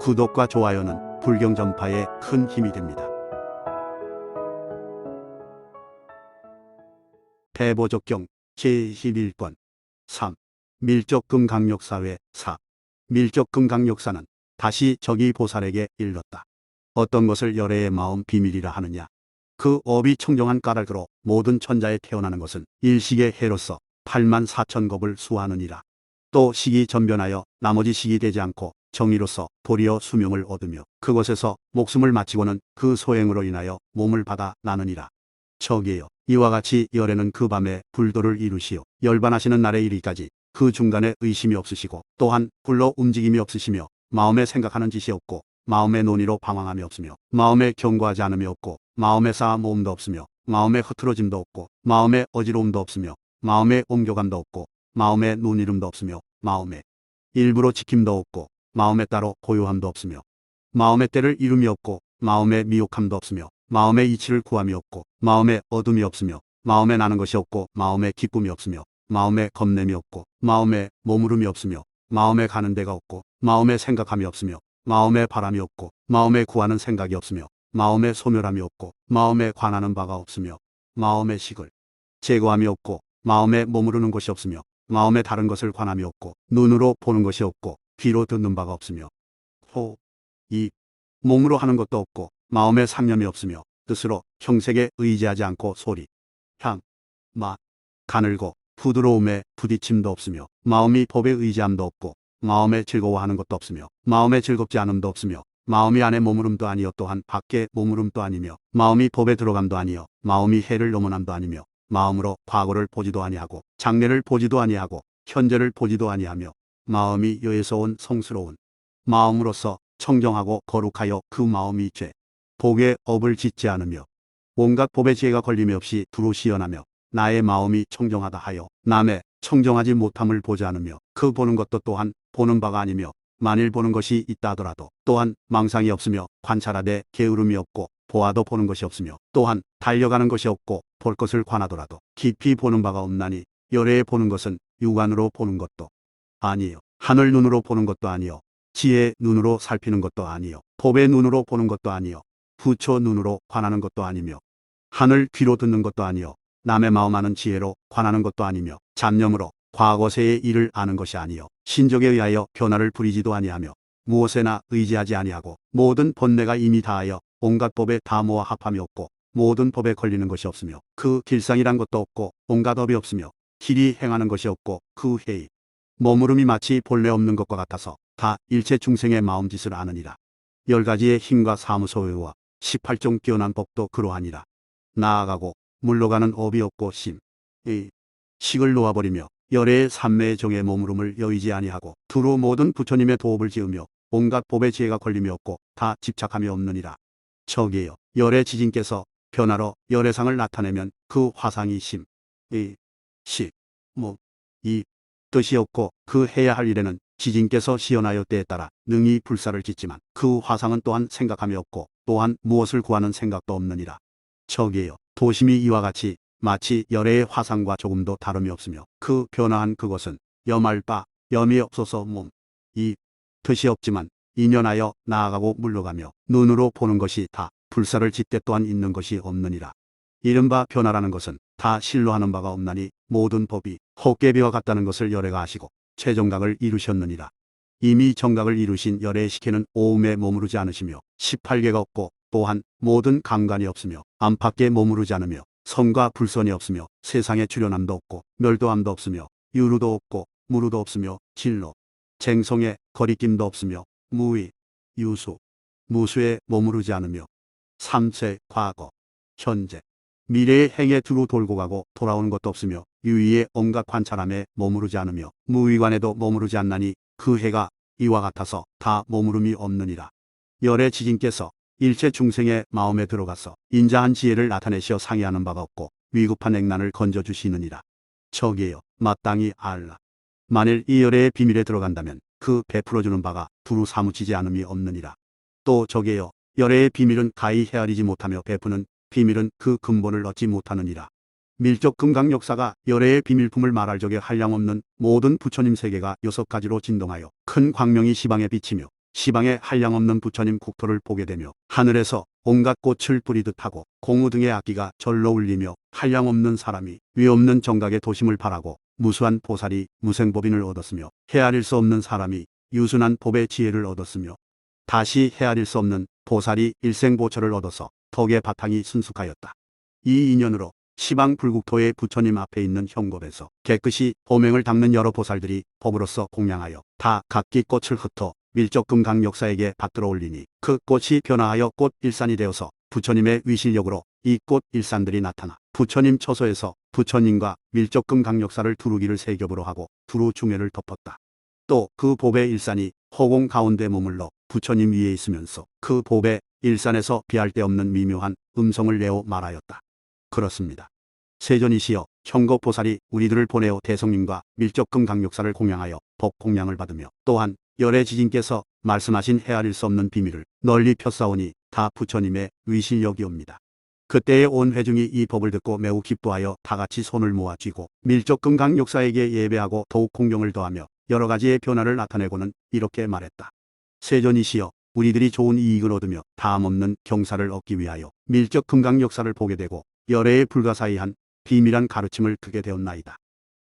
구독과 좋아요는 불경 전파에 큰 힘이 됩니다. 대보족경 제11권 3. 밀적금강역사회 4. 밀적금강역사는 다시 저기 보살에게 일렀다. 어떤 것을 열애의 마음 비밀이라 하느냐. 그 업이 청정한 까닭으로 모든 천자에 태어나는 것은 일식의 해로서 8만 4천 겁을 수하느니라. 또 식이 전변하여 나머지 식이 되지 않고 정의로서 도리어 수명을 얻으며 그것에서 목숨을 마치고는 그 소행으로 인하여 몸을 받아 나느니라. 저기요, 이와 같이 열애는 그 밤에 불도를 이루시오. 열반하시는 날에 이르기까지 그 중간에 의심이 없으시고 또한 불로 움직임이 없으시며 마음에 생각하는 짓이 없고 마음의 논의로 방황함이 없으며 마음에 경고하지 않음이 없고 마음에 쌓아 모음도 없으며 마음에 흐트러짐도 없고 마음에 어지러움도 없으며 마음에 옮겨감도 없고 마음에 논이름도 없으며 마음에 일부러 지킴도 없고 마음에 따로 고요함도 없으며 마음의 때를 이름이 없고 마음에 미혹함도 없으며 마음의 이치를 구함이 없고 마음에 어둠이 없으며 마음에 나는 것이 없고 마음에 기쁨이 없으며 마음에 겁냄이 없고 마음에 머무름이 없으며 마음에 가는 데가 없고 마음에 생각함이 없으며 마음에 바람이 없고 마음에 구하는 생각이 없으며 마음에 소멸함이 없고 마음에 관하는 바가 없으며 마음의 식을 제거함이 없고 마음에 머무르는 것이 없으며 마음에 다른 것을 관함이 없고 눈으로 보는 것이 없고 귀로 듣는 바가 없으며 호, 입, 몸으로 하는 것도 없고 마음에 상념이 없으며 뜻으로 형색에 의지하지 않고 소리, 향, 맛, 가늘고 부드러움에 부딪힘도 없으며 마음이 법에 의지함도 없고 마음에 즐거워하는 것도 없으며 마음에 즐겁지 않음도 없으며 마음이 안에 머무름도 아니요 또한 밖에 머무름도 아니며 마음이 법에 들어감도 아니요 마음이 해를 넘어남도 아니며 마음으로 과거를 보지도 아니하고 장래를 보지도 아니하고 현재를 보지도 아니하며 마음이 여에서 온 성스러운 마음으로서 청정하고 거룩하여 그 마음이 죄, 복의 업을 짓지 않으며 온갖 법의 지혜가 걸림이 없이 두루 시연하며 나의 마음이 청정하다 하여 남의 청정하지 못함을 보지 않으며 그 보는 것도 또한 보는 바가 아니며 만일 보는 것이 있다 하더라도 또한 망상이 없으며 관찰하되 게으름이 없고 보아도 보는 것이 없으며 또한 달려가는 것이 없고 볼 것을 관하더라도 깊이 보는 바가 없나니 열애에 보는 것은 육안으로 보는 것도 아니요 하늘 눈으로 보는 것도 아니요 지혜의 눈으로 살피는 것도 아니요 법의 눈으로 보는 것도 아니요 부처 눈으로 관하는 것도 아니며 하늘 귀로 듣는 것도 아니요 남의 마음 아는 지혜로 관하는 것도 아니며 잡념으로 과거세의 일을 아는 것이 아니요 신적에 의하여 변화를 부리지도 아니하며 무엇에나 의지하지 아니하고 모든 번뇌가 이미 다하여 온갖 법에 다 모아 합함이 없고 모든 법에 걸리는 것이 없으며 그 길상이란 것도 없고 온갖 업이 없으며 길이 행하는 것이 없고 그 회의 머무름이 마치 본래 없는 것과 같아서 다 일체 중생의 마음짓을 아느니라. 10가지의 힘과 사무소의와 18종 뛰어난 법도 그러하니라. 나아가고 물러가는 업이 없고 심, 의, 식을 놓아버리며 열애의 삼매의 정의 머무름을 여의지 아니하고 두루 모든 부처님의 도업을 지으며 온갖 법의 지혜가 걸림이 없고 다 집착함이 없느니라. 저기요, 열애 지진께서 변화로 열애상을 나타내면 그 화상이 심, 의, 식, 목, 이 뜻이 없고 그 해야 할 일에는 지진께서 시연하여 때에 따라 능히 불사를 짓지만 그 화상은 또한 생각함이 없고 또한 무엇을 구하는 생각도 없느니라. 저기요, 도심이 이와 같이 마치 열애의 화상과 조금도 다름이 없으며 그 변화한 그것은 염할 바 염이 없어서 몸, 이 뜻이 없지만 인연하여 나아가고 물러가며 눈으로 보는 것이 다 불사를 짓되 또한 있는 것이 없느니라. 이른바 변화라는 것은 다 실로 하는 바가 없나니 모든 법이 헛개비와 같다는 것을 열애가 아시고 최정각을 이루셨느니라. 이미 정각을 이루신 열애의 식혜는 오음에 머무르지 않으시며 18개가 없고 또한 모든 감관이 없으며 안팎에 머무르지 않으며 선과 불선이 없으며 세상에 출현함도 없고 멸도함도 없으며 유루도 없고 무루도 없으며 진로, 쟁성에 거리낌도 없으며 무의, 유수, 무수에 머무르지 않으며 삼세, 과거, 현재, 미래의 행에 두루 돌고 가고 돌아오는 것도 없으며 유의의 온갖 관찰함에 머무르지 않으며 무의관에도 머무르지 않나니 그 해가 이와 같아서 다 머무름이 없느니라. 열애 지진께서 일체 중생의 마음에 들어가서 인자한 지혜를 나타내시어 상의하는 바가 없고 위급한 액난을 건져주시느니라. 저기요, 마땅히 알라. 만일 이 열애의 비밀에 들어간다면 그 베풀어주는 바가 두루 사무치지 않음이 없느니라. 또 저기요, 열애의 비밀은 가히 헤아리지 못하며 베푸는 비밀은 그 근본을 얻지 못하느니라. 밀적금강 역사가 열애의 비밀품을 말할 적에 한량없는 모든 부처님 세계가 6가지로 진동하여 큰 광명이 시방에 비치며 시방에 한량없는 부처님 국토를 보게 되며 하늘에서 온갖 꽃을 뿌리듯 하고 공우 등의 악기가 절로 울리며 한량없는 사람이 위없는 정각의 도심을 바라고 무수한 보살이 무생법인을 얻었으며 헤아릴 수 없는 사람이 유순한 법의 지혜를 얻었으며 다시 헤아릴 수 없는 보살이 일생보처를 얻어서 덕의 바탕이 순숙하였다. 이 인연으로 시방 불국토의 부처님 앞에 있는 현겁에서 깨끗이 보명을 닦는 여러 보살들이 법으로서 공양하여 다 각기 꽃을 흩어 밀적금강 역사에게 받들어 올리니 그 꽃이 변화하여 꽃일산이 되어서 부처님의 위실력으로 이 꽃일산들이 나타나 부처님 처소에서 부처님과 밀적금강 역사를 두루기를 세 겹으로 하고 두루 중회를 덮었다. 또 그 법의 일산이 허공 가운데 머물러 부처님 위에 있으면서 그 법의 일산에서 비할 데 없는 미묘한 음성을 내어 말하였다. 그렇습니다. 세존이시여 현겁보살이 우리들을 보내어 대성님과 밀적금강 역사를 공양하여 법 공양을 받으며 또한 열애 지진께서 말씀하신 헤아릴 수 없는 비밀을 널리 폈사오니 다 부처님의 위실력이옵니다. 그때의 온 회중이 이 법을 듣고 매우 기뻐하여 다같이 손을 모아 쥐고 밀적금강 역사에게 예배하고 더욱 공경을 더하며 여러 가지의 변화를 나타내고는 이렇게 말했다. 세존이시여 우리들이 좋은 이익을 얻으며 다함없는 경사를 얻기 위하여 밀적금강 역사를 보게 되고 열애에 불가사의한 비밀한 가르침을 듣게 되었나이다.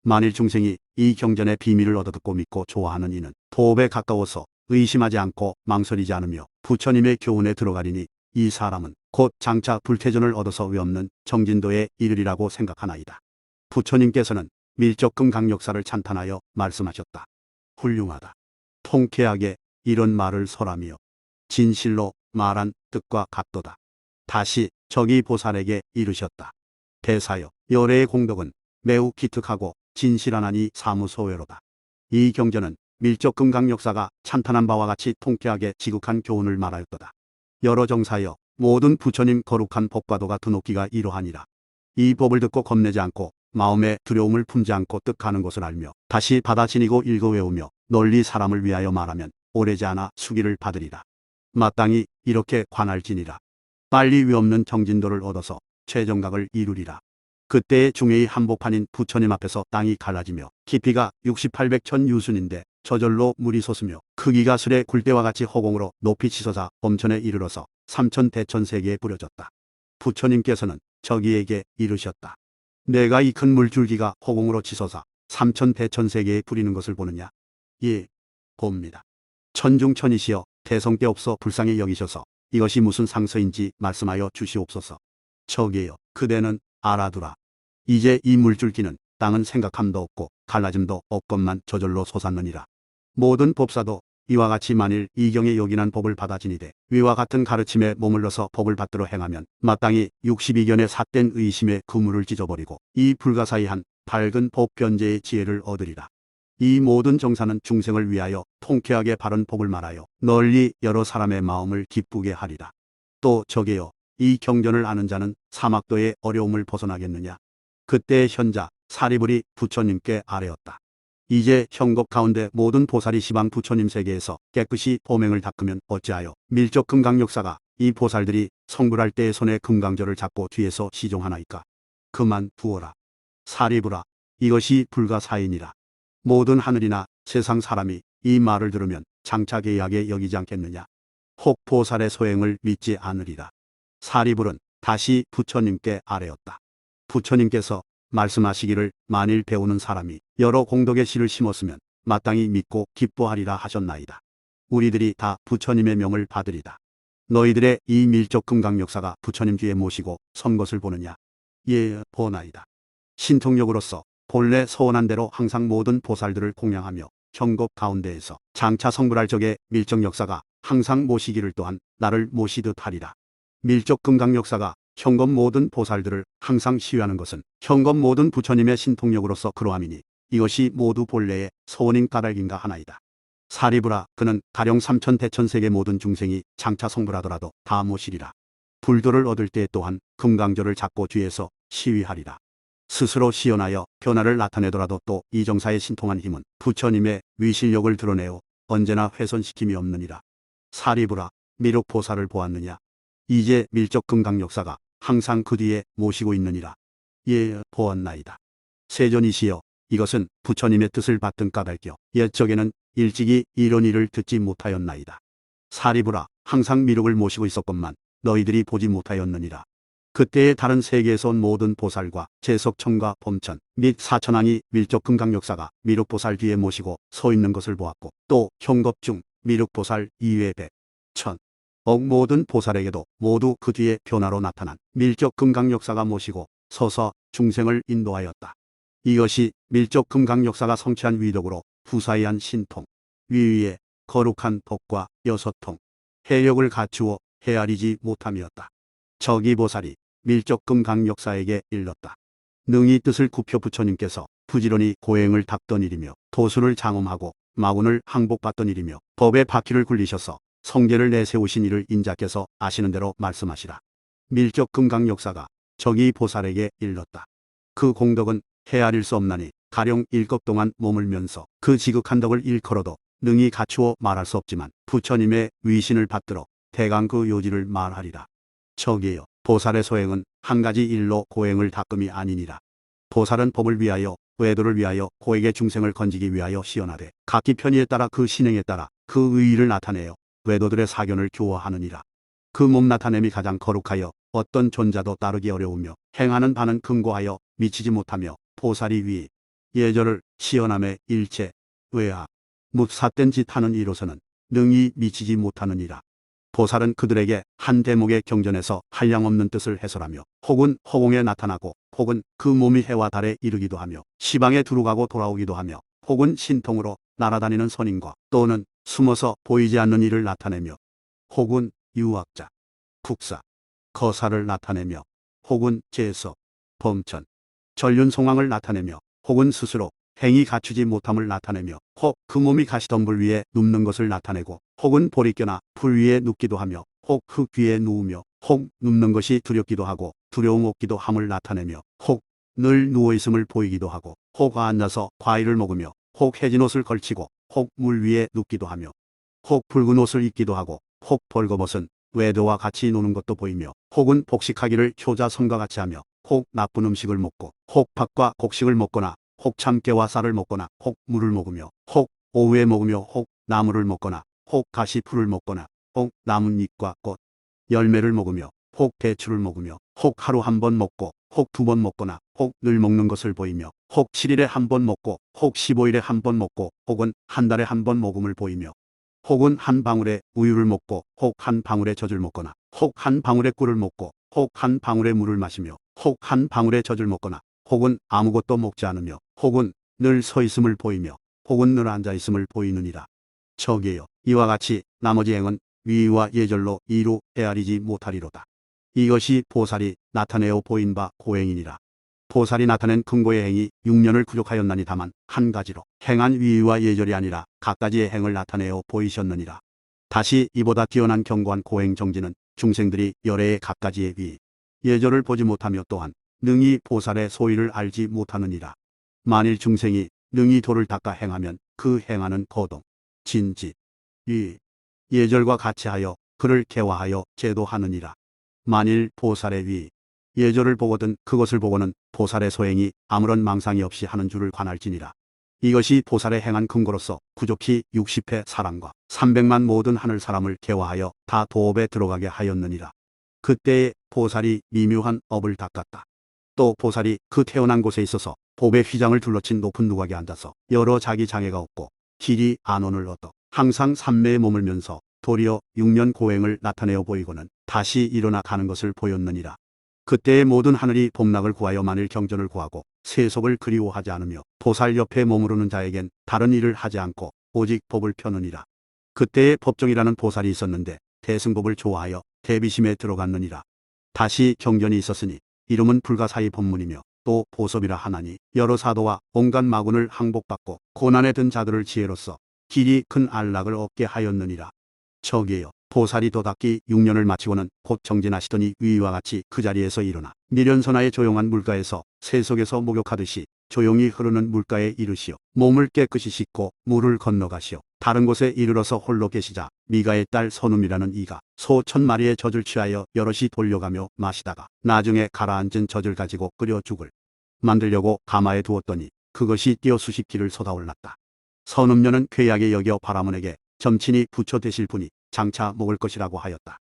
만일 중생이 이 경전의 비밀을 얻어듣고 믿고 좋아하는 이는 도업에 가까워서 의심하지 않고 망설이지 않으며 부처님의 교훈에 들어가리니 이 사람은 곧 장차 불태전을 얻어서 위없는 정진도에 이르리라고 생각하나이다. 부처님께서는 밀적금강 역사를 찬탄하여 말씀하셨다. 훌륭하다. 통쾌하게 이런 말을 설하며 진실로 말한 뜻과 같도다. 다시 저기 보살에게 이르셨다. 대사여 열애의 공덕은 매우 기특하고 진실하나니 사무 소외로다. 이 경전은 밀적금강 역사가 찬탄한 바와 같이 통쾌하게 지극한 교훈을 말하였도다. 여러 정사여 모든 부처님 거룩한 법과도가 드높기가 이러하니라. 이 법을 듣고 겁내지 않고 마음에 두려움을 품지 않고 뜻하는 것을 알며 다시 받아 지니고 읽어 외우며 널리 사람을 위하여 말하면 오래지 않아 수기를 받으리라. 마땅히 이렇게 관할지니라. 빨리 위없는 정진도를 얻어서 최정각을 이루리라. 그때의 중회의 한복판인 부처님 앞에서 땅이 갈라지며 깊이가 6800천 유순인데 저절로 물이 솟으며 크기가 술의 굴대와 같이 허공으로 높이 치솟아 범천에 이르러서 삼천대천세계에 뿌려졌다. 부처님께서는 저기에게 이르셨다. 내가 이 큰 물줄기가 허공으로 치솟아 삼천대천세계에 뿌리는 것을 보느냐? 예, 봅니다. 천중천이시여 대성께 없어 불쌍히 여기셔서 이것이 무슨 상서인지 말씀하여 주시옵소서. 저기요 그대는 알아두라. 이제 이 물줄기는 땅은 생각함도 없고 갈라짐도 없건만 저절로 솟았느니라. 모든 법사도 이와 같이 만일 이경에 요긴한 법을 받아 지니되 위와 같은 가르침에 머물러서 법을 받들어 행하면 마땅히 62견의 삿된 의심의 그물을 찢어버리고 이 불가사의한 밝은 법 변제의 지혜를 얻으리라. 이 모든 정사는 중생을 위하여 통쾌하게 바른 법을 말하여 널리 여러 사람의 마음을 기쁘게 하리라. 또 저게요 이 경전을 아는 자는 사막도의 어려움을 벗어나겠느냐. 그때의 현자 사리불이 부처님께 아뢰었다. 이제 현겁 가운데 모든 보살이 시방 부처님 세계에서 깨끗이 보명을 닦으면 어찌하여 밀적금강 역사가 이 보살들이 성불할 때의 손에 금강절을 잡고 뒤에서 시종하나이까. 그만 두어라. 사리불아 이것이 불가사의니라. 모든 하늘이나 세상 사람이 이 말을 들으면 장차 계약에 여기지 않겠느냐. 혹 보살의 소행을 믿지 않으리라. 사리불은 다시 부처님께 아뢰었다. 부처님께서 말씀하시기를 만일 배우는 사람이 여러 공덕의 씨를 심었으면 마땅히 믿고 기뻐하리라 하셨나이다. 우리들이 다 부처님의 명을 받으리다. 너희들의 이 밀적금강 역사가 부처님 뒤에 모시고 선 것을 보느냐. 예, 보나이다. 신통력으로서 본래 서원한 대로 항상 모든 보살들을 공양하며 현겁 가운데에서 장차 성불할 적의 밀적 역사가 항상 모시기를 또한 나를 모시듯 하리라. 밀적금강 역사가 현겁 모든 보살들을 항상 시위하는 것은 현겁 모든 부처님의 신통력으로서 그러함이니 이것이 모두 본래의 서원인 까닭인가 하나이다. 사리불아 그는 가령 삼천대천세계 모든 중생이 장차 성불하더라도 다 모시리라. 불도를 얻을 때 또한 금강절을 잡고 뒤에서 시위하리라. 스스로 시연하여 변화를 나타내더라도 또 이 정사의 신통한 힘은 부처님의 위실력을 드러내어 언제나 훼손시킴이 없느니라. 사리불아 미륵보살을 보았느냐. 이제 밀적금강 역사가 항상 그 뒤에 모시고 있느니라. 예, 보았나이다. 세존이시여 이것은 부처님의 뜻을 받든 까닭이여 옛적에는 일찍이 이런 일을 듣지 못하였나이다. 사리부라 항상 미륵을 모시고 있었건만 너희들이 보지 못하였느니라. 그때의 다른 세계에서 온 모든 보살과 제석청과 범천 및 사천왕이 밀적금강역사가 미륵보살 뒤에 모시고 서 있는 것을 보았고, 또 형겁 중 미륵보살 이외 백, 천, 억 모든 보살에게도 모두 그 뒤에 변화로 나타난 밀적금강역사가 모시고 서서 중생을 인도하였다. 이것이 밀적금강역사가 성취한 위덕으로 후사의한 신통, 위위의 거룩한 덕과 여섯통, 해력을 갖추어 헤아리지 못함이었다. 저기보살이 밀적금강역사에게 일렀다. 능히 뜻을 굽혀 부처님께서 부지런히 고행을 닦던 일이며 도수를 장엄하고 마군을 항복받던 일이며 법의 바퀴를 굴리셔서 성계를 내세우신 일을 인자께서 아시는 대로 말씀하시라. 밀적금강역사가 저기보살에게 일렀다. 그 공덕은 헤아릴 수 없나니 가령 1급 동안 머물면서 그 지극한 덕을 일컬어도 능히 갖추어 말할 수 없지만 부처님의 위신을 받들어 대강 그 요지를 말하리라. 저기요, 보살의 소행은 한 가지 일로 고행을 닦음이 아니니라. 보살은 법을 위하여 외도를 위하여 고액의 중생을 건지기 위하여 시연하되 각기 편의에 따라 그 신행에 따라 그 의의를 나타내어 외도들의 사견을 교화하느니라. 그 몸 나타냄이 가장 거룩하여 어떤 존자도 따르기 어려우며 행하는 바는 금고하여 미치지 못하며 보살이 위 예절을 시연함에 일체 외악 묻삿된 짓 하는 이로서는 능히 미치지 못하느니라. 보살은 그들에게 한 대목의 경전에서 한량없는 뜻을 해설하며 혹은 허공에 나타나고 혹은 그 몸이 해와 달에 이르기도 하며 시방에 두루가고 돌아오기도 하며 혹은 신통으로 날아다니는 선인과 또는 숨어서 보이지 않는 이를 나타내며 혹은 유학자, 국사, 거사를 나타내며 혹은 제석, 범천, 전륜송황을 나타내며 혹은 스스로 행위 갖추지 못함을 나타내며 혹 그 몸이 가시덤불 위에 눕는 것을 나타내고 혹은 볼이 껴나 불 위에 눕기도 하며 혹 흙 위에 누우며 혹 눕는 것이 두렵기도 하고 두려움 없기도 함을 나타내며 혹 늘 누워있음을 보이기도 하고 혹 앉아서 과일을 먹으며 혹 해진 옷을 걸치고 혹 물 위에 눕기도 하며 혹 붉은 옷을 입기도 하고 혹 벌거벗은 외도와 같이 노는 것도 보이며 혹은 복식하기를 효자성과 같이 하며 혹 나쁜 음식을 먹고 혹 밥과 곡식을 먹거나 혹 참깨와 쌀을 먹거나 혹 물을 먹으며 혹 오후에 먹으며 혹 나무를 먹거나 혹 가시풀을 먹거나 혹 나뭇잎과 꽃 열매를 먹으며 혹 대추를 먹으며 혹 하루 한 번 먹고 혹 두 번 먹거나 혹 늘 먹는 것을 보이며 혹 7일에 한 번 먹고 혹 15일에 한 번 먹고 혹은 한 달에 한 번 먹음을 보이며 혹은 한 방울의 우유를 먹고 혹 한 방울의 젖을 먹거나 혹 한 방울의 꿀을 먹고 혹 한 방울의 물을 마시며 혹 한 방울의 젖을 먹거나 혹은 아무것도 먹지 않으며 혹은 늘 서 있음을 보이며 혹은 늘 앉아 있음을 보이느니라. 저기요, 이와 같이 나머지 행은 위와 예절로 이루 헤아리지 못하리로다. 이것이 보살이 나타내어 보인 바 고행이니라. 보살이 나타낸 금고의 행이 6년을 구족하였나니 다만 한 가지로 행한 위와 예절이 아니라 각가지의 행을 나타내어 보이셨느니라. 다시 이보다 뛰어난 견고한 고행 정지는 중생들이 열애의 각가지의 위 예절을 보지 못하며 또한 능히 보살의 소위를 알지 못하느니라. 만일 중생이 능히 도를 닦아 행하면 그 행하는 거동, 진지, 위, 예절과 같이 하여 그를 개화하여 제도하느니라. 만일 보살의 위, 예절을 보거든 그것을 보고는 보살의 소행이 아무런 망상이 없이 하는 줄을 관할지니라. 이것이 보살의 행한 근거로서 구족히 60회 사람과 300만 모든 하늘 사람을 개화하여 다 도업에 들어가게 하였느니라. 그때에 보살이 미묘한 업을 닦았다. 또 보살이 그 태어난 곳에 있어서 법의 휘장을 둘러친 높은 누각에 앉아서 여러 자기 장애가 없고 길이 안원을 얻어 항상 삼매에 머물면서 도리어 6년 고행을 나타내어 보이고는 다시 일어나 가는 것을 보였느니라. 그때의 모든 하늘이 복락을 구하여 만일 경전을 구하고 세속을 그리워하지 않으며 보살 옆에 머무르는 자에겐 다른 일을 하지 않고 오직 법을 펴느니라. 그때의 법정이라는 보살이 있었는데 대승법을 좋아하여 대비심에 들어갔느니라. 다시 경전이 있었으니 이름은 불가사의 법문이며 또 보섭이라 하나니 여러 사도와 온갖 마군을 항복받고 고난에 든 자들을 지혜로써 길이 큰 안락을 얻게 하였느니라. 저기요, 보살이 도닦기 6년을 마치고는 곧 정진하시더니 위와 같이 그 자리에서 일어나 미련선하의 조용한 물가에서 세속에서 목욕하듯이 조용히 흐르는 물가에 이르시어 몸을 깨끗이 씻고 물을 건너가시어 다른 곳에 이르러서 홀로 계시자 미가의 딸 선움이라는 이가 소 1000마리의 젖을 취하여 여럿이 돌려가며 마시다가 나중에 가라앉은 젖을 가지고 끓여 죽을 만들려고 가마에 두었더니 그것이 뛰어 수십 길을 솟아올랐다. 선음녀는 괴하게 여겨 바라문에게 점친이 부처 되실 분이 장차 먹을 것이라고 하였다.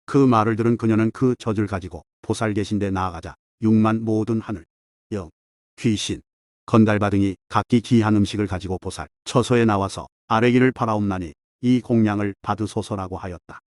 그 말을 들은 그녀는 그 젖을 가지고 보살 계신 데 나아가자 6만 모든 하늘, 영, 귀신, 건달바 등이 각기 귀한 음식을 가지고 보살 처소에 나와서 아뢰기를 바라옵나니 이 공양을 받으소서라고 하였다.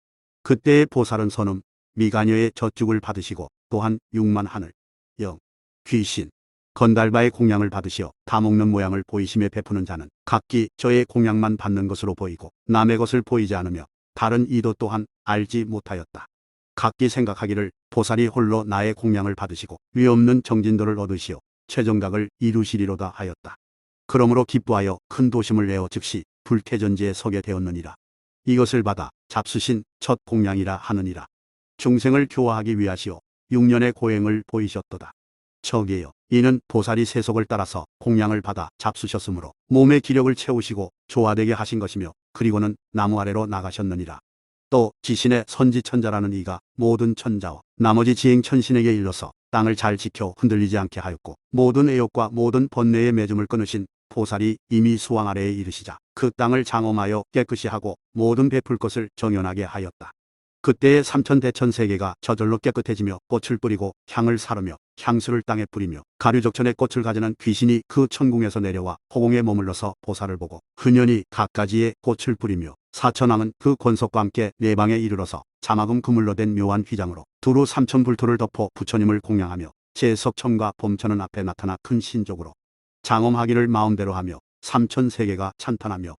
그때의 보살은 선음, 미가녀의 젖죽을 받으시고 또한 6만 하늘, 영, 귀신, 건달바의 공양을 받으시어 다 먹는 모양을 보이심에 베푸는 자는 각기 저의 공양만 받는 것으로 보이고 남의 것을 보이지 않으며 다른 이도 또한 알지 못하였다. 각기 생각하기를 보살이 홀로 나의 공양을 받으시고 위없는 정진도를 얻으시어 최정각을 이루시리로다 하였다. 그러므로 기뻐하여 큰 도심을 내어 즉시 불태전지에 서게 되었느니라. 이것을 받아 잡수신 첫 공양이라 하느니라. 중생을 교화하기 위하시오 6년의 고행을 보이셨도다. 저기요, 이는 보살이 세속을 따라서 공양을 받아 잡수셨으므로 몸의 기력을 채우시고 조화되게 하신 것이며 그리고는 나무 아래로 나가셨느니라. 또 지신의 선지천자라는 이가 모든 천자와 나머지 지행천신에게 일러서 땅을 잘 지켜 흔들리지 않게 하였고 모든 애욕과 모든 번뇌의 매줌을 끊으신 보살이 이미 수왕 아래에 이르시자 그 땅을 장엄하여 깨끗이 하고 모든 베풀 것을 정연하게 하였다. 그때의 삼천대천세계가 저절로 깨끗해지며 꽃을 뿌리고 향을 사르며 향수를 땅에 뿌리며 가류적천의 꽃을 가지는 귀신이 그 천궁에서 내려와 호공에 머물러서 보살을 보고 흔연히 갖가지에 꽃을 뿌리며 사천왕은 그 권속과 함께 네 방에 이르러서 자막음 그물로 된 묘한 휘장으로 두루 삼천불토를 덮어 부처님을 공양하며 제석천과 봄천은 앞에 나타나 큰 신족으로 장엄하기를 마음대로 하며 삼천세계가 찬탄하며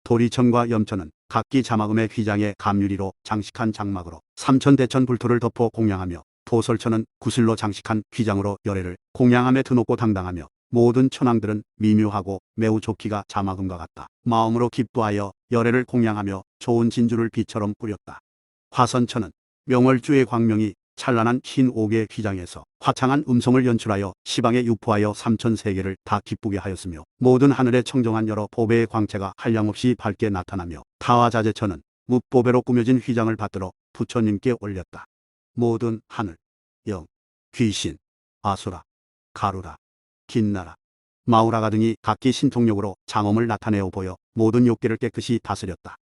도리천과 염천은 각기 자막음의 휘장에 감유리로 장식한 장막으로 삼천대천 불토를 덮어 공양하며 도설천은 구슬로 장식한 휘장으로 열애를 공양함에 드높고 당당하며 모든 천왕들은 미묘하고 매우 좋기가 자막음과 같다. 마음으로 기뻐하여 열애를 공양하며 좋은 진주를 비처럼 뿌렸다. 화선천은 명월주의 광명이 찬란한 흰 옥의 휘장에서 화창한 음성을 연출하여 시방에 유포하여 삼천세계를 다 기쁘게 하였으며 모든 하늘에 청정한 여러 보배의 광채가 한량없이 밝게 나타나며 타화자재천은 뭇보배로 꾸며진 휘장을 받들어 부처님께 올렸다. 모든 하늘, 영, 귀신, 아수라, 가루라, 긴나라, 마우라가 등이 각기 신통력으로 장엄을 나타내어 보여 모든 욕계를 깨끗이 다스렸다.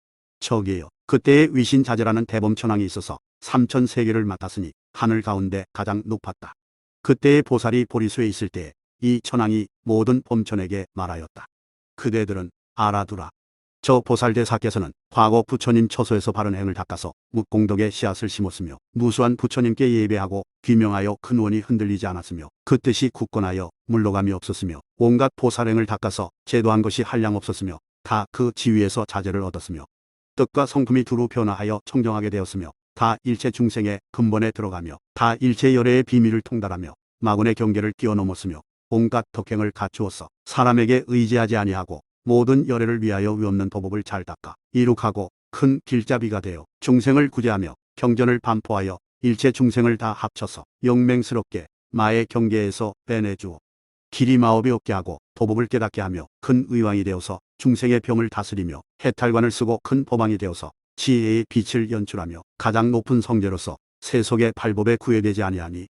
저기요, 그때의 위신자재라는 대범천왕이 있어서 삼천세계를 맡았으니 하늘 가운데 가장 높았다. 그때의 보살이 보리수에 있을 때에 이 천왕이 모든 범천에게 말하였다. 그대들은 알아두라. 저 보살대사께서는 과거 부처님 처소에서 바른 행을 닦아서 묵공덕의 씨앗을 심었으며 무수한 부처님께 예배하고 귀명하여 큰 원이 흔들리지 않았으며 그 뜻이 굳건하여 물러감이 없었으며 온갖 보살행을 닦아서 제도한 것이 한량없었으며 다 그 지위에서 자제를 얻었으며 뜻과 성품이 두루 변화하여 청정하게 되었으며 다 일체 중생의 근본에 들어가며 다 일체 열애의 비밀을 통달하며 마군의 경계를 뛰어넘었으며 온갖 덕행을 갖추어서 사람에게 의지하지 아니하고 모든 열애를 위하여 위없는 도법을 잘 닦아 이룩하고 큰 길잡이가 되어 중생을 구제하며 경전을 반포하여 일체 중생을 다 합쳐서 영맹스럽게 마의 경계에서 빼내주어 길이 마업이 없게 하고 도법을 깨닫게 하며 큰 의왕이 되어서 중생의 병을 다스리며 해탈관을 쓰고 큰 법왕이 되어서 지혜의 빛을 연출하며 가장 높은 성제로서 세속의 발법에 구애되지 아니하니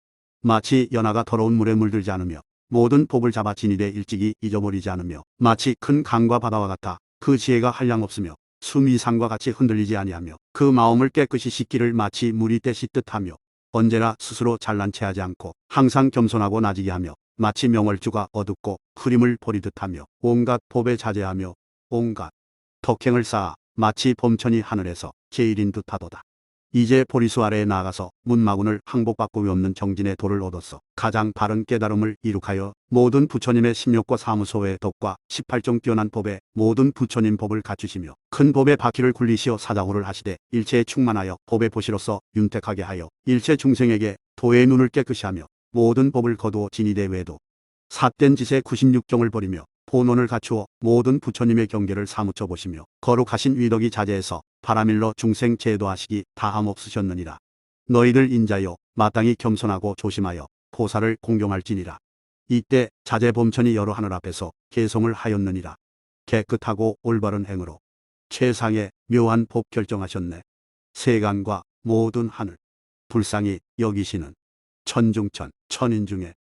마치 연하가 더러운 물에 물들지 않으며 모든 법을 잡아 지니되 일찍이 잊어버리지 않으며 마치 큰 강과 바다와 같아 그 지혜가 한량없으며 수미상과 같이 흔들리지 아니하며 그 마음을 깨끗이 씻기를 마치 물이 때 씻듯하며 언제나 스스로 잘난 체하지 않고 항상 겸손하고 나지게 하며 마치 명월주가 어둡고 흐림을 버리듯하며 온갖 법에 자제하며 온갖 덕행을 쌓아 마치 범천이 하늘에서 제일인 듯하도다. 이제 보리수 아래에 나아가서 문마군을 항복받고 위없는 정진의 도를 얻었어 가장 바른 깨달음을 이룩하여 모든 부처님의 심욕과 사무소의 덕과 18종 뛰어난 법에 모든 부처님 법을 갖추시며 큰 법의 바퀴를 굴리시어 사자호를 하시되 일체에 충만하여 법의 보시로서 윤택하게 하여 일체 중생에게 도의 눈을 깨끗이 하며 모든 법을 거두어 진이대 외도 삿된 짓의 96종을 버리며 본원을 갖추어 모든 부처님의 경계를 사무쳐 보시며 거룩하신 위덕이 자제해서 바라밀러 중생 제도하시기 다함 없으셨느니라. 너희들 인자여 마땅히 겸손하고 조심하여 보살을 공경할지니라. 이때 자제 범천이 여러 하늘 앞에서 계송을 하였느니라. 깨끗하고 올바른 행으로 최상의 묘한 법 결정하셨네. 세간과 모든 하늘 불상이 여기시는 천중천 천인 중에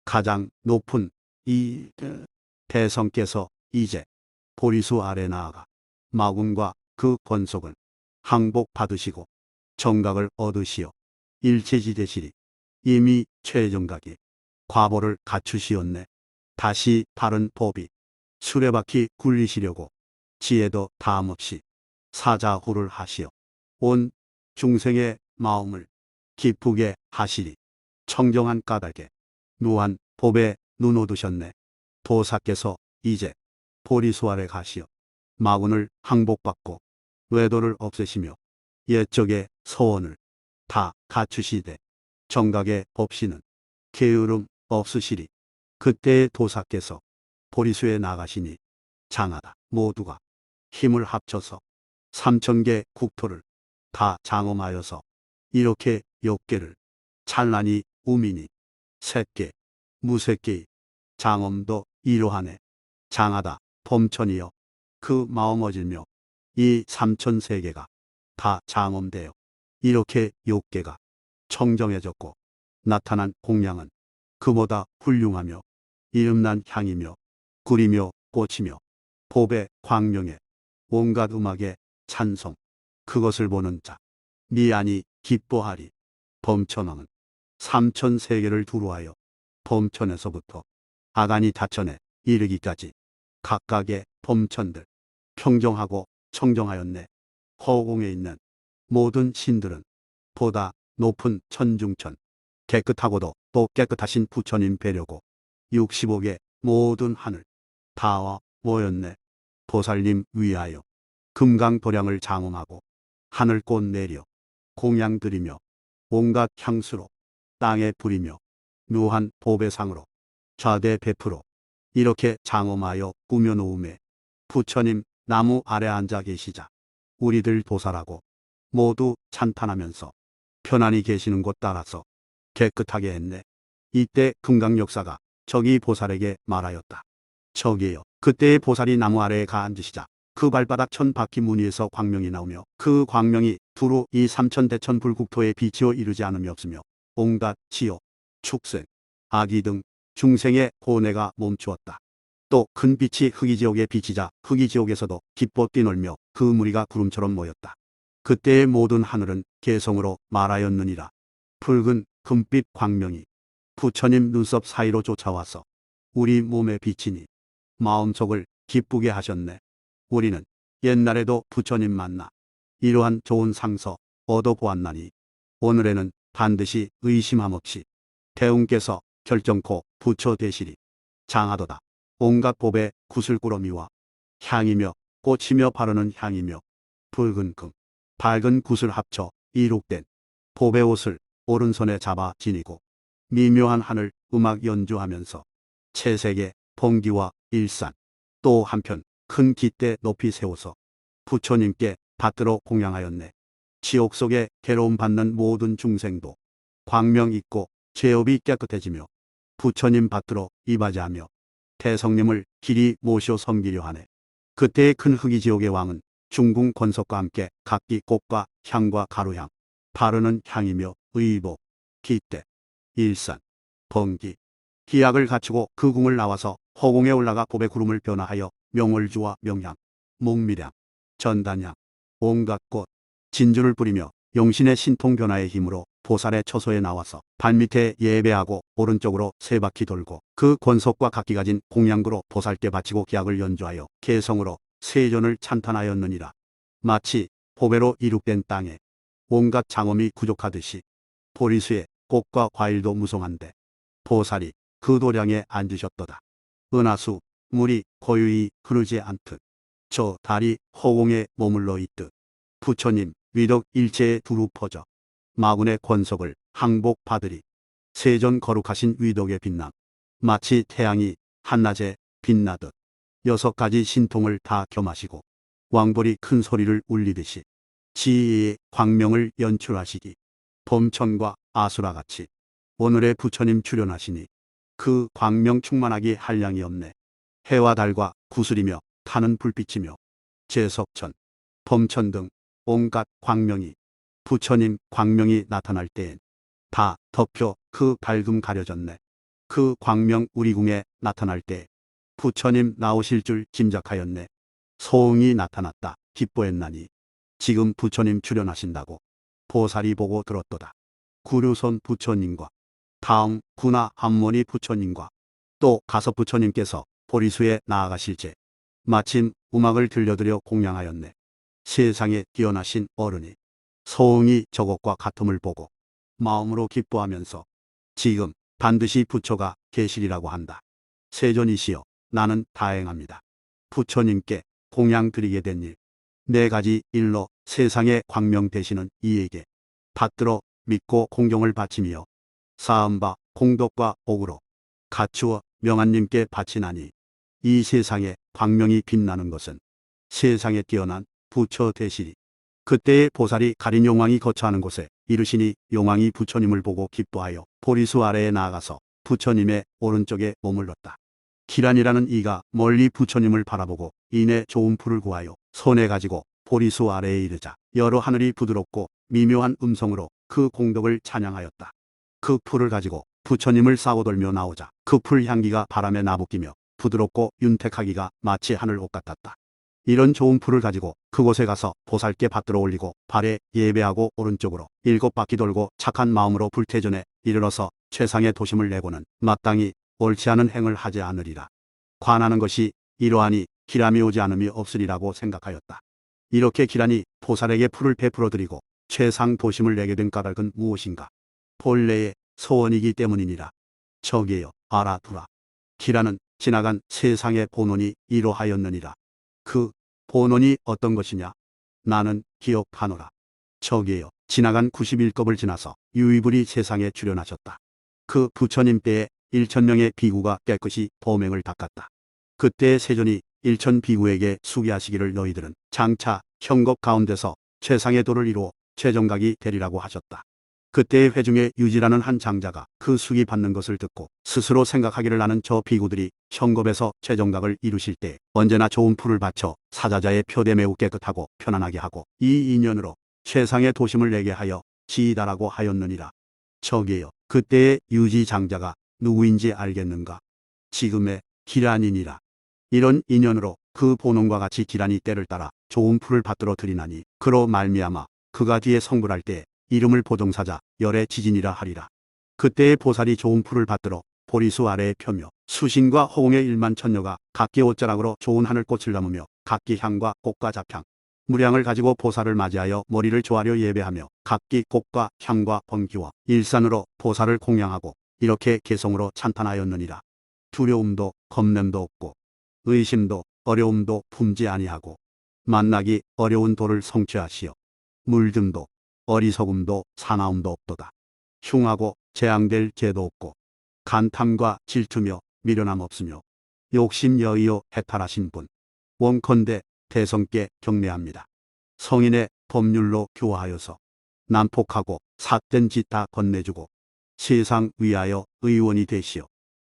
가장 높은 이 대성께서 이제 보리수 아래 나아가 마군과 그 권속은 항복 받으시고 정각을 얻으시어 일체지대시리. 이미 최정각이 과보를 갖추시었네. 다시 바른 법이 수레바퀴 굴리시려고 지혜도 다함없이 사자후를 하시어 온 중생의 마음을 기쁘게 하시리. 청정한 까닭에 무한 법에 눈 얻으셨네. 도사께서 이제 보리수아래 가시어 마군을 항복받고 외도를 없애시며 옛적의 서원을 다 갖추시되 정각의 법시는 게으름 없으시리. 그때의 도사께서 보리수에 나가시니 장하다 모두가 힘을 합쳐서 3,000개 국토를 다 장엄하여서 이렇게 6개를 찬란히 우미니 셋개 무색개의 장엄도 이러하네. 장하다 범천이여 그 마음 어질며 이 3,000세계가 다 장엄되어 이렇게 6개가 청정해졌고 나타난 공양은 그보다 훌륭하며 이름난 향이며 구리며 꽃이며 법의 광명에 온갖 음악의 찬송 그것을 보는 자 미안이 기뻐하리. 범천왕은 3,000세계를 두루하여 범천에서부터 아간이 다천에 이르기까지 각각의 범천들 평정하고 청정하였네. 허공에 있는 모든 신들은 보다 높은 천중천 깨끗하고도 또 깨끗하신 부처님 뵈려고 65개 모든 하늘 다와 모였네. 보살님 위하여 금강도량을 장엄하고 하늘꽃 내려 공양 드리며 온갖 향수로 땅에 뿌리며 묘한 보배상으로 좌대 베풀어 이렇게 장엄하여 꾸며놓음에 부처님 나무 아래 앉아 계시자 우리들 도사라고 모두 찬탄하면서 편안히 계시는 곳 따라서 깨끗하게 했네. 이때 금강역사가 저기 보살에게 말하였다. 저기요. 그때의 보살이 나무 아래에 가 앉으시자 그 발바닥 1,000바퀴 무늬에서 광명이 나오며 그 광명이 두루 이 3,000대천 불국토에 비치어 이르지 않음이 없으며 온갖 지옥, 축생, 아기 등 중생의 고뇌가 멈추었다. 또 큰 빛이 흑이지옥에 비치자 흑이지옥에서도 기뻐 뛰놀며 그 무리가 구름처럼 모였다. 그때의 모든 하늘은 개성으로 말하였느니라. 붉은 금빛 광명이 부처님 눈썹 사이로 쫓아와서 우리 몸에 비치니 마음속을 기쁘게 하셨네. 우리는 옛날에도 부처님 만나 이러한 좋은 상서 얻어보았나니 오늘에는 반드시 의심함 없이 대웅께서 결정코 부처 되시리. 장하도다. 온갖 법의 구슬꾸러미와 향이며 꽃이며 바르는 향이며 붉은 금, 밝은 굿을 합쳐 이룩된 법의 옷을 오른손에 잡아 지니고 미묘한 하늘 음악 연주하면서 채색의 봉기와 일산 또 한편 큰 깃대 높이 세워서 부처님께 받들어 공양하였네. 지옥 속에 괴로움 받는 모든 중생도 광명 있고 죄업이 깨끗해지며 부처님 받들어 이바지하며 대성님을 길이 모셔 섬기려 하네. 그때의 큰 흑이지옥의 왕은 중궁 권석과 함께 각기 꽃과 향과 가루향, 바르는 향이며 의복, 깃대, 일산, 번기, 기약을 갖추고 그 궁을 나와서 허공에 올라가 법의 구름을 변화하여 명월주와 명향, 목밀향, 전단향, 온갖 꽃, 진주를 뿌리며 용신의 신통 변화의 힘으로 보살의 처소에 나와서 발밑에 예배하고 오른쪽으로 3바퀴 돌고 그 권속과 각기 가진 공양구로 보살께 바치고 기약을 연주하여 개성으로 세존을 찬탄하였느니라. 마치 보배로 이룩된 땅에 온갖 장엄이 부족하듯이 보리수에 꽃과 과일도 무성한데 보살이 그 도량에 앉으셨도다. 은하수 물이 고유히 흐르지 않듯 저 달이 허공에 머물러 있듯 부처님 위덕 일체에 두루 퍼져 마군의 권속을 항복받으리. 세존 거룩하신 위덕의 빛남 마치 태양이 한낮에 빛나듯 6가지 신통을 다 겸하시고 왕벌이 큰 소리를 울리듯이 지혜의 광명을 연출하시기 범천과 아수라같이 오늘의 부처님 출현하시니 그 광명 충만하기 한량이 없네. 해와 달과 구슬이며 타는 불빛이며 제석천, 범천 등 온갖 광명이 부처님 광명이 나타날 때엔 다 덮여 그 밝음 가려졌네. 그 광명 우리 궁에 나타날 때 부처님 나오실 줄 짐작하였네. 소응이 나타났다 기뻐했나니 지금 부처님 출연하신다고 보살이 보고 들었도다. 구류손 부처님과 다음 구나 암모니 부처님과 또 가섭 부처님께서 보리수에 나아가실제 마침 음악을 들려드려 공양하였네. 세상에 뛰어나신 어른이 소응이 저것과 같음을 보고 마음으로 기뻐하면서 지금 반드시 부처가 계시리라고 한다. 세존이시여, 나는 다행합니다. 부처님께 공양 드리게 된 일, 네 가지 일로 세상에 광명 되시는 이에게 받들어 믿고 공경을 바치며 사음바 공덕과 복으로 갖추어 명한님께 바치나니 이 세상에 광명이 빛나는 것은 세상에 뛰어난 부처 되시리. 그때의 보살이 가린 용왕이 거처하는 곳에 이르시니 용왕이 부처님을 보고 기뻐하여 보리수 아래에 나아가서 부처님의 오른쪽에 머물렀다. 기란이라는 이가 멀리 부처님을 바라보고 이내 좋은 풀을 구하여 손에 가지고 보리수 아래에 이르자 여러 하늘이 부드럽고 미묘한 음성으로 그 공덕을 찬양하였다. 그 풀을 가지고 부처님을 싸고 돌며 나오자 그 풀 향기가 바람에 나부끼며 부드럽고 윤택하기가 마치 하늘옷 같았다. 이런 좋은 풀을 가지고 그곳에 가서 보살께 받들어 올리고 발에 예배하고 오른쪽으로 7바퀴 돌고 착한 마음으로 불태전에 이르러서 최상의 도심을 내고는 마땅히 옳지 않은 행을 하지 않으리라. 관하는 것이 이러하니 기람이 오지 않음이 없으리라고 생각하였다. 이렇게 기란이 보살에게 풀을 베풀어 드리고 최상 도심을 내게 된 까닭은 무엇인가? 본래의 소원이기 때문이니라. 저기여 알아두라. 기란은 지나간 세상의 본원이 이러하였느니라. 그 본원이 어떤 것이냐? 나는 기억하노라. 저기여 지나간 91급을 지나서 유이불이 세상에 출연하셨다. 그 부처님 때에 1000명의 비구가 깨끗이 범행을 닦았다. 그때의 세존이 1000 비구에게 수기하시기를 너희들은 장차 형겁 가운데서 최상의 도를 이루어 최정각이 되리라고 하셨다. 그때의 회중에 유지라는 한 장자가 그 수기 받는 것을 듣고 스스로 생각하기를 나는 저 비구들이 형겁에서 최정각을 이루실 때 언제나 좋은 풀을 바쳐 사자자의 표대 매우 깨끗하고 편안하게 하고 이 인연으로 최상의 도심을 내게 하여 지이다라고 하였느니라. 저기요, 그때의 유지 장자가 누구인지 알겠는가? 지금의 기란이니라. 이런 인연으로 그 본원과 같이 기란이 때를 따라 좋은 풀을 받들어 드리나니 그로 말미암아 그가 뒤에 성불할 때 이름을 보정사자 열의 지진이라 하리라. 그때의 보살이 좋은 풀을 받들어 보리수 아래에 펴며 수신과 허공의 1만 1000여가 각기 옷자락으로 좋은 하늘꽃을 담으며 각기 향과 꽃과 잡향, 무량을 가지고 보살을 맞이하여 머리를 조아려 예배하며 각기 꽃과 향과 번기와 일산으로 보살을 공양하고 이렇게 개성으로 찬탄하였느니라. 두려움도 겁냄도 없고 의심도 어려움도 품지 아니하고 만나기 어려운 도를 성취하시어 물듦도 어리석음도 사나움도 없도다. 흉하고 재앙될 죄도 없고 간탐과 질투며 미련함 없으며 욕심 여의어 해탈하신 분 원컨대 대성께 경례합니다. 성인의 법률로 교화하여서 난폭하고 삿된 짓 다 건네주고 세상 위하여 의원이 되시어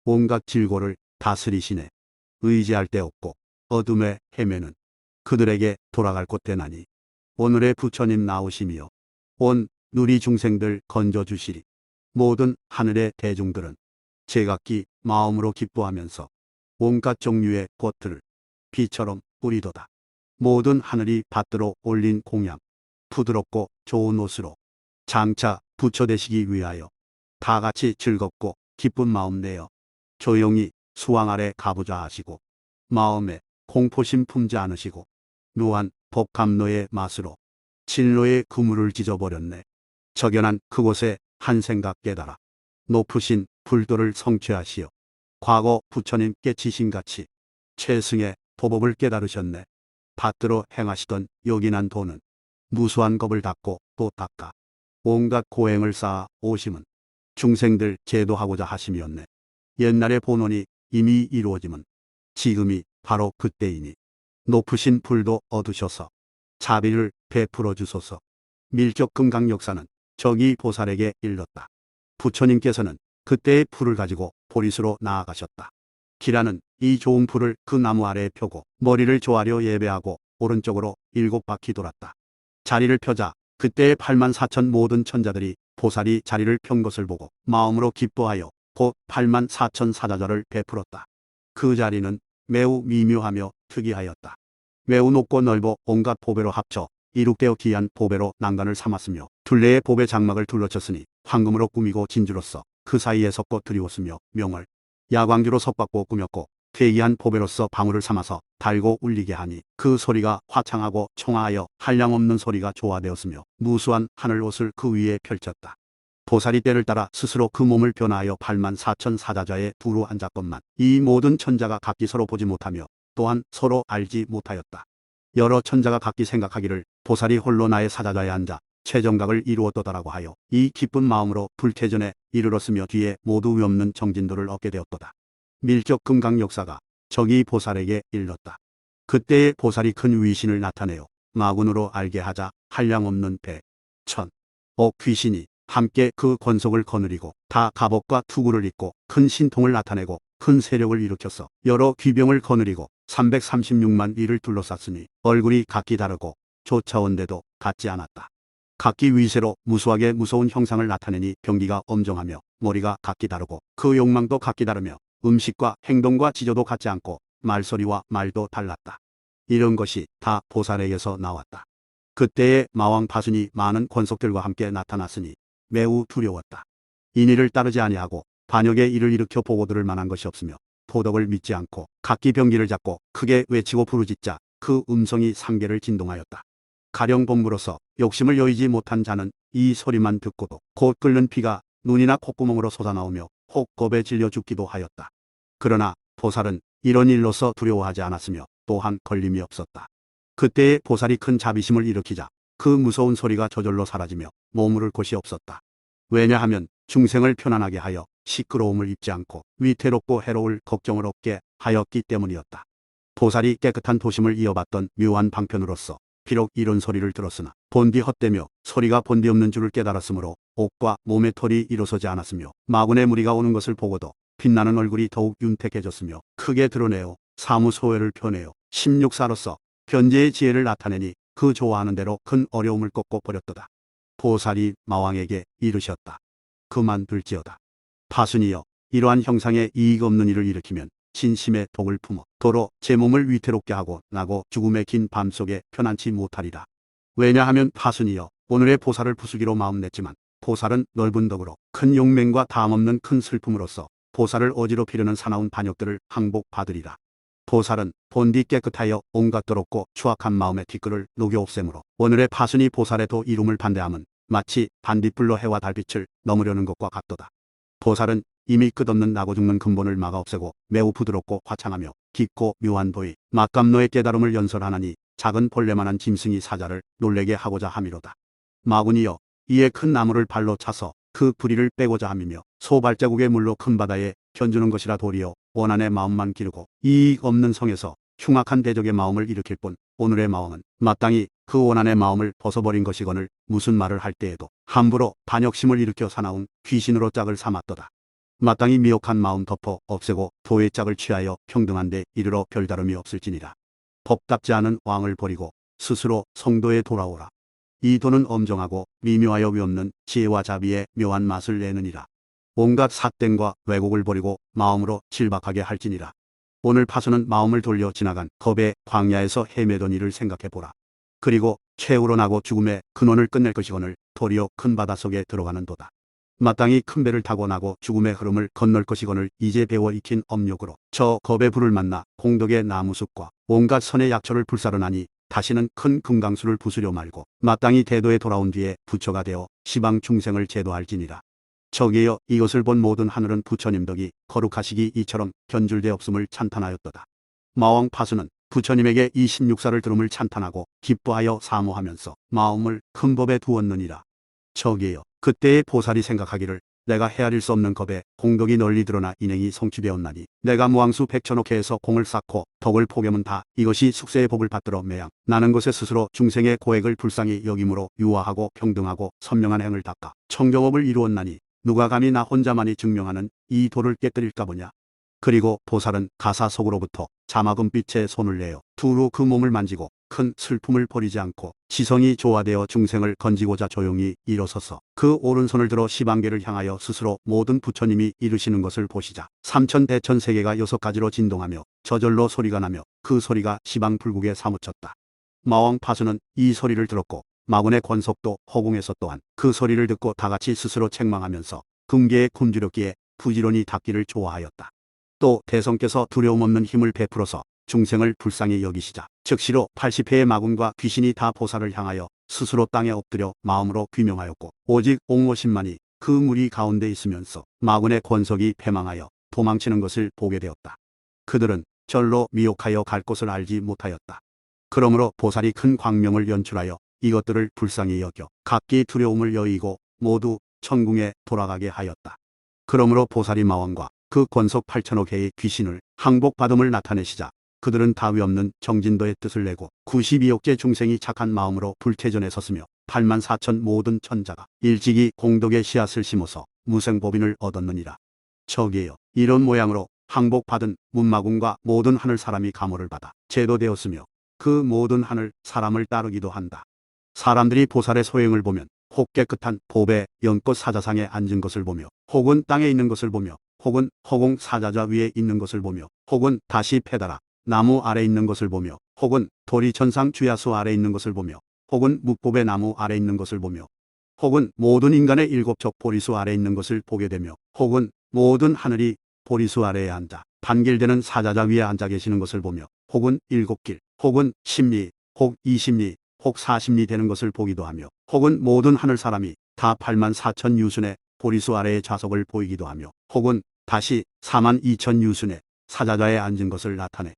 온갖 질고를 다스리시네. 의지할 데 없고 어둠에 헤매는 그들에게 돌아갈 곳 되나니 오늘의 부처님 나오시며 온 누리 중생들 건져주시리. 모든 하늘의 대중들은 제각기 마음으로 기뻐하면서 온갖 종류의 꽃들을 비처럼 뿌리도다. 모든 하늘이 받들어 올린 공양, 부드럽고 좋은 옷으로 장차 부처 되시기 위하여 다 같이 즐겁고 기쁜 마음 내어 조용히 수왕 아래 가보자 하시고 마음에 공포심 품지 않으시고 노한 법감로의 맛으로 진로의 그물을 찢어버렸네. 적연한 그곳에 한 생각 깨달아 높으신 불도를 성취하시어 과거 부처님 깨치신같이 최승의 도법을 깨달으셨네. 받들어 행하시던 요긴한 도는 무수한 겁을 닦고 또 닦아 온갖 고행을 쌓아 오심은 중생들 제도하고자 하심이었네. 옛날의 본원이 이미 이루어짐은 지금이 바로 그때이니 높으신 불도 얻으셔서 자비를 베풀어 주소서. 밀적 금강 역사는 저기 보살에게 일렀다. 부처님께서는 그때의 풀을 가지고 보리수로 나아가셨다. 기란은 이 좋은 풀을 그 나무 아래에 펴고 머리를 조아려 예배하고 오른쪽으로 7바퀴 돌았다. 자리를 펴자 그때의 84,000 모든 천자들이 보살이 자리를 편 것을 보고 마음으로 기뻐하여 곧 84,000 사자절을 베풀었다. 그 자리는 매우 미묘하며 특이하였다. 매우 높고 넓어 온갖 보배로 합쳐 이룩되어 귀한 보배로 난간을 삼았으며 둘레의 보배 장막을 둘러쳤으니 황금으로 꾸미고 진주로서 그 사이에 섰고 드리웠으며 명을 야광주로 섭받고 꾸몄고 괴이한 보배로서 방울을 삼아서 달고 울리게 하니 그 소리가 화창하고 청아하여 한량없는 소리가 조화되었으며 무수한 하늘 옷을 그 위에 펼쳤다. 보살이 때를 따라 스스로 그 몸을 변화하여 8만4천 사자좌에 두루 앉았건만 이 모든 천자가 각기 서로 보지 못하며 또한 서로 알지 못하였다. 여러 천자가 각기 생각하기를 보살이 홀로 나의 사자좌에 앉아 최정각을 이루었도다라고 하여 이 기쁜 마음으로 불태전에 이르렀으며 뒤에 모두 위없는 정진도를 얻게 되었도다. 밀적 금강 역사가 저기 보살에게 일렀다. 그때에 보살이 큰 위신을 나타내어 마군으로 알게 하자 한량없는 백, 천, 억 귀신이 함께 그 권속을 거느리고 다 갑옷과 투구를 입고 큰 신통을 나타내고 큰 세력을 일으켜서 여러 귀병을 거느리고 336만 리를 둘러쌌으니 얼굴이 각기 다르고 쫓아온데도 같지 않았다. 각기 위세로 무수하게 무서운 형상을 나타내니 병기가 엄정하며 머리가 각기 다르고 그 욕망도 각기 다르며 음식과 행동과 지조도 같지 않고 말소리와 말도 달랐다. 이런 것이 다 보살에게서 나왔다. 그때에 마왕 파순이 많은 권속들과 함께 나타났으니 매우 두려웠다. 인의를 따르지 아니하고 반역의 일을 일으켜 보고 들을 만한 것이 없으며 도덕을 믿지 않고 각기 병기를 잡고 크게 외치고 부르짖자 그 음성이 삼계를 진동하였다. 가령 범부로서 욕심을 여의지 못한 자는 이 소리만 듣고도 곧 끓는 피가 눈이나 콧구멍으로 솟아나오며 혹 겁에 질려 죽기도 하였다. 그러나 보살은 이런 일로서 두려워하지 않았으며 또한 걸림이 없었다. 그때에 보살이 큰 자비심을 일으키자 그 무서운 소리가 저절로 사라지며 머무를 곳이 없었다. 왜냐하면 중생을 편안하게 하여 시끄러움을 입지 않고 위태롭고 해로울 걱정을 없게 하였기 때문이었다. 보살이 깨끗한 도심을 이어봤던 묘한 방편으로서 비록 이런 소리를 들었으나 본디 헛되며 소리가 본디 없는 줄을 깨달았으므로 옷과 몸의 털이 일어서지 않았으며 마군의 무리가 오는 것을 보고도 빛나는 얼굴이 더욱 윤택해졌으며 크게 드러내어 사무소회를 펴내어 16사로서 변제의 지혜를 나타내니 그 좋아하는 대로 큰 어려움을 꺾고 버렸도다. 보살이 마왕에게 이르셨다. 그만둘지어다. 파순이여, 이러한 형상에 이익 없는 일을 일으키면 진심의 독을 품어 도로 제 몸을 위태롭게 하고 나고 죽음의 긴 밤속에 편안치 못하리라. 왜냐하면 파순이여, 오늘의 보살을 부수기로 마음냈지만 보살은 넓은 덕으로 큰 용맹과 다함없는 큰 슬픔으로써 보살을 어지럽히려는 사나운 반역들을 항복받으리라. 보살은 본디 깨끗하여 온갖 더럽고 추악한 마음의 티끌을 녹여 없애므로 오늘의 파순이 보살의 도 이룸을 반대함은 마치 반딧불로 해와 달빛을 넘으려는 것과 같도다. 보살은 이미 끝없는 나고 죽는 근본을 막아 없애고 매우 부드럽고 화창하며 깊고 묘한 도의 막감노의 깨달음을 연설하나니 작은 벌레만한 짐승이 사자를 놀래게 하고자 함이로다. 마군이여, 이에 큰 나무를 발로 차서 그 부리를 빼고자 함이며 소발자국의 물로 큰 바다에 견주는 것이라 도리어 원한의 마음만 기르고 이익 없는 성에서 흉악한 대적의 마음을 일으킬 뿐 오늘의 마왕은 마땅히 그 원한의 마음을 벗어버린 것이거늘 무슨 말을 할 때에도 함부로 반역심을 일으켜 사나운 귀신으로 짝을 삼았도다. 마땅히 미혹한 마음 덮어 없애고 도의 짝을 취하여 평등한 데 이르러 별다름이 없을지니라. 법답지 않은 왕을 버리고 스스로 성도에 돌아오라. 이 도는 엄정하고 미묘하여 위없는 지혜와 자비의 묘한 맛을 내느니라. 온갖 삿됨과 왜곡을 버리고 마음으로 질박하게 할지니라. 오늘 파수는 마음을 돌려 지나간 겁의 광야에서 헤매던 일을 생각해보라. 그리고 최후로 나고 죽음의 근원을 끝낼 것이거늘 도리어 큰 바다 속에 들어가는 도다. 마땅히 큰 배를 타고 나고 죽음의 흐름을 건널 것이거늘 이제 배워 익힌 업력으로 저 겁의 불을 만나 공덕의 나무숲과 온갖 선의 약초를 불사르나니 다시는 큰 금강수를 부수려 말고 마땅히 대도에 돌아온 뒤에 부처가 되어 시방 중생을 제도할지니라. 저기여, 이것을 본 모든 하늘은 부처님 덕이 거룩하시기 이처럼 견줄대 없음을 찬탄하였도다. 마왕 파수는 부처님에게 이 16사를 들음을 찬탄하고 기뻐하여 사모하면서 마음을 큰 법에 두었느니라. 저기여, 그때의 보살이 생각하기를 내가 헤아릴 수 없는 겁에 공덕이 널리 드러나 인행이 성취되었나니 내가 무왕수 백천옥회에서 공을 쌓고 덕을 포겸은 다 이것이 숙세의 복을 받들어 매양 나는 것에 스스로 중생의 고액을 불쌍히 여김으로 유화하고 평등하고 선명한 행을 닦아 청정업을 이루었나니 누가 감히 나 혼자만이 증명하는 이 도를 깨뜨릴까 보냐. 그리고 보살은 가사 속으로부터 자막은빛에 손을 내어 두루 그 몸을 만지고 큰 슬픔을 버리지 않고 지성이 조화되어 중생을 건지고자 조용히 일어서서 그 오른손을 들어 시방계를 향하여 스스로 모든 부처님이 이르시는 것을 보시자 삼천대천 세계가 6가지로 진동하며 저절로 소리가 나며 그 소리가 시방 불국에 사무쳤다. 마왕 파수는 이 소리를 들었고 마군의 권속도 허공에서 또한 그 소리를 듣고 다같이 스스로 책망하면서 금계에 굶주렸기에 부지런히 닦기를 좋아하였다. 또 대성께서 두려움 없는 힘을 베풀어서 중생을 불쌍히 여기시자 즉시로 80회의 마군과 귀신이 다 보살을 향하여 스스로 땅에 엎드려 마음으로 귀명하였고 오직 옥모신만이 그 무리 가운데 있으면서 마군의 권속이 패망하여 도망치는 것을 보게 되었다. 그들은 절로 미혹하여 갈 곳을 알지 못하였다. 그러므로 보살이 큰 광명을 연출하여 이것들을 불쌍히 여겨 각기 두려움을 여의고 모두 천궁에 돌아가게 하였다. 그러므로 보살이 마왕과 그 권속 8천억 회의 귀신을 항복받음을 나타내시자 그들은 다위 없는 정진도의 뜻을 내고 92억제 중생이 착한 마음으로 불태전에 섰으며 8만 4천 모든 천자가 일찍이 공덕의 씨앗을 심어서 무생법인을 얻었느니라. 저기에요. 이런 모양으로 항복받은 문마군과 모든 하늘 사람이 감호를 받아 제도되었으며 그 모든 하늘 사람을 따르기도 한다. 사람들이 보살의 소행을 보면 혹 깨끗한 보배 연꽃 사자상에 앉은 것을 보며 혹은 땅에 있는 것을 보며 혹은 허공 사자좌 위에 있는 것을 보며 혹은 다시 페달아 나무 아래 있는 것을 보며 혹은 도리천상 주야수 아래 있는 것을 보며 혹은 묵보배 나무 아래 있는 것을 보며 혹은 모든 인간의 7척 보리수 아래 있는 것을 보게 되며 혹은 모든 하늘이 보리수 아래에 앉아 반길되는 사자좌 위에 앉아 계시는 것을 보며 혹은 7길 혹은 10리 혹 20리 혹 40리 되는 것을 보기도 하며 혹은 모든 하늘 사람이 다 8만 4천 유순의 보리수 아래의 좌석을 보이기도 하며 혹은 다시 4만 2천 유순의 사자좌에 앉은 것을 나타내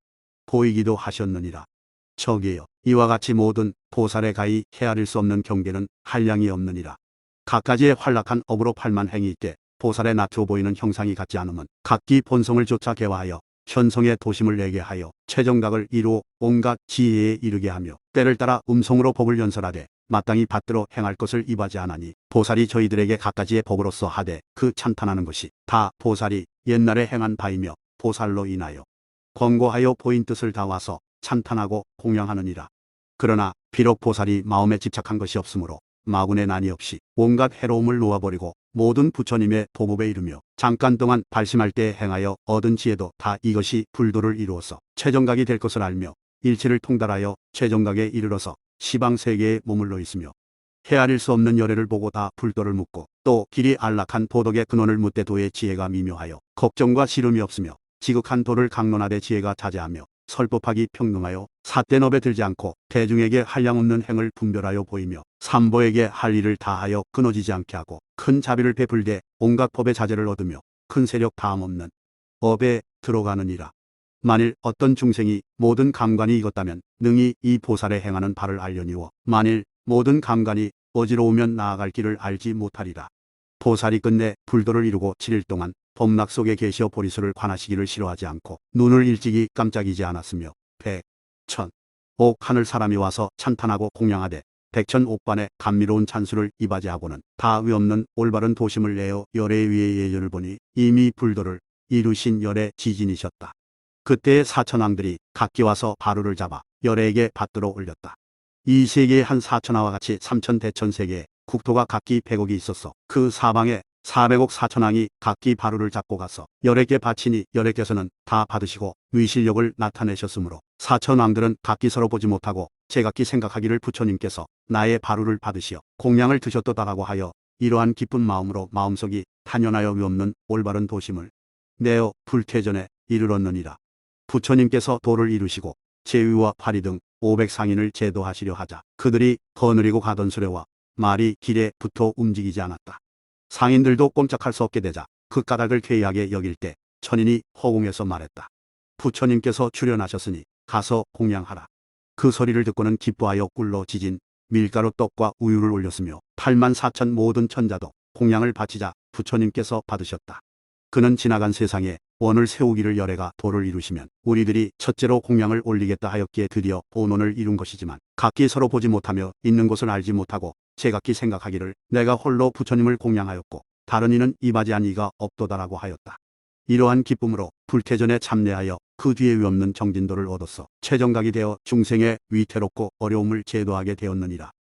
보이기도 하셨느니라. 저기에요. 이와 같이 모든 보살의 가히 헤아릴 수 없는 경계는 한량이 없느니라. 각가지의 활락한 업으로 8만 행이 있되 보살의 나투어 보이는 형상이 같지 않음은 각기 본성을 쫓아 개화하여 현성의 도심을 내게 하여 최정각을 이루어 온갖 지혜에 이르게 하며 때를 따라 음성으로 법을 연설하되 마땅히 받들어 행할 것을 입하지 않으니 보살이 저희들에게 각가지의 법으로서 하되 그 찬탄하는 것이 다 보살이 옛날에 행한 바이며 보살로 인하여 권고하여 보인 뜻을 다 와서 찬탄하고 공양하느니라. 그러나 비록 보살이 마음에 집착한 것이 없으므로 마군의 난이 없이 온갖 해로움을 놓아버리고 모든 부처님의 도법에 이르며 잠깐 동안 발심할 때 행하여 얻은 지혜도 다 이것이 불도를 이루어서 최정각이 될 것을 알며 일체를 통달하여 최정각에 이르러서 시방세계에 머물러 있으며 헤아릴 수 없는 열애를 보고 다 불도를 묻고 또 길이 안락한 도덕의 근원을 묻되 도의 지혜가 미묘하여 걱정과 시름이 없으며 지극한 도를 강론하되 지혜가 자제하며 설법하기 평등하여 삿대업에 들지 않고 대중에게 한량없는 행을 분별하여 보이며 삼보에게 할 일을 다하여 끊어지지 않게 하고 큰 자비를 베풀되 온갖 법의 자제를 얻으며 큰 세력 다함없는 업에 들어가느니라. 만일 어떤 중생이 모든 감관이 익었다면 능히 이 보살의 행하는 바를 알려니워 만일 모든 감관이 어지러우면 나아갈 길을 알지 못하리라. 보살이 끝내 불도를 이루고 7일 동안 범락 속에 계시어 보리수를 관하시기를 싫어하지 않고 눈을 일찍이 깜짝이지 않았으며 백, 천, 억 하늘 사람이 와서 찬탄하고 공양하되 백천옥반의 감미로운 찬수를 이바지하고는 다위 없는 올바른 도심을 내어 열애 위의 예전을 보니 이미 불도를 이루신 열애 지진이셨다. 그때의 사천왕들이 각기 와서 바루를 잡아 열애에게 받들어 올렸다. 이 세계에 한 사천하와 같이 삼천대천세계에 국토가 각기 100억이 있었어. 그 사방에 400억 사천왕이 각기 바루를 잡고 가서 열애께 바치니 열애께서는 다 받으시고 위실력을 나타내셨으므로 사천왕들은 각기 서로 보지 못하고 제각기 생각하기를 부처님께서 나의 바루를 받으시어 공양을 드셨도다라고 하여 이러한 기쁜 마음으로 마음속이 탄연하여 위없는 올바른 도심을 내어 불퇴전에 이르렀느니라. 부처님께서 도를 이루시고 제위와 파리 등 500상인을 제도하시려 하자 그들이 거느리고 가던 수레와 말이 길에 붙어 움직이지 않았다. 상인들도 꼼짝할 수 없게 되자 그 까닭을 괴이하게 여길 때 천인이 허공에서 말했다. 부처님께서 출현하셨으니 가서 공양하라. 그 소리를 듣고는 기뻐하여 꿀로 지진 밀가루 떡과 우유를 올렸으며 8만 4천 모든 천자도 공양을 바치자 부처님께서 받으셨다. 그는 지나간 세상에 원을 세우기를 열애가 도를 이루시면 우리들이 첫째로 공양을 올리겠다 하였기에 드디어 본원을 이룬 것이지만 각기 서로 보지 못하며 있는 곳을 알지 못하고 제각기 생각하기를 내가 홀로 부처님을 공양하였고 다른 이는 이바지한 이가 없도다라고 하였다. 이러한 기쁨으로 불태전에 참내하여 그 뒤에 위없는 정진도를 얻었어 최정각이 되어 중생의 위태롭고 어려움을 제도하게 되었느니라.